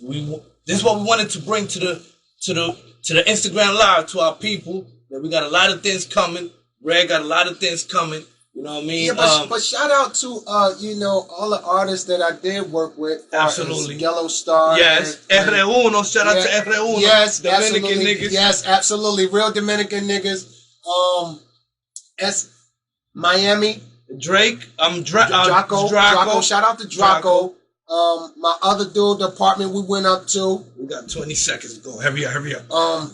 is what we wanted to bring to the Instagram Live to our people. That we got a lot of things coming. Red got a lot of things coming. You know what I mean? Yeah, but shout out to, all the artists that I did work with. Absolutely. Yellow Star. Yes. R1. Shout out to R1. Yes, Dominican absolutely. niggas. Yes, absolutely. Real Dominican niggas. Miami. Drake. Draco. Shout out to Draco. My other dude, the apartment we went up to. We got 20 seconds to go. Hurry up, hurry up.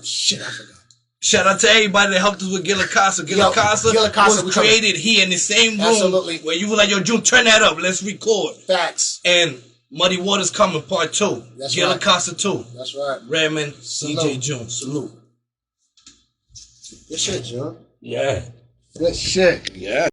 Shit, I forgot. Shout out to everybody that helped us with Gillakasa. Gillakasa was created here in the same room. Absolutely. Where you were like, yo, June, turn that up. Let's record. Facts. And Muddy Waters Coming Part 2. That's Gillakasa right. 2. That's right. Redman, Salute. DJ June. Salute. Good shit, June. Yeah. Good shit. Yeah.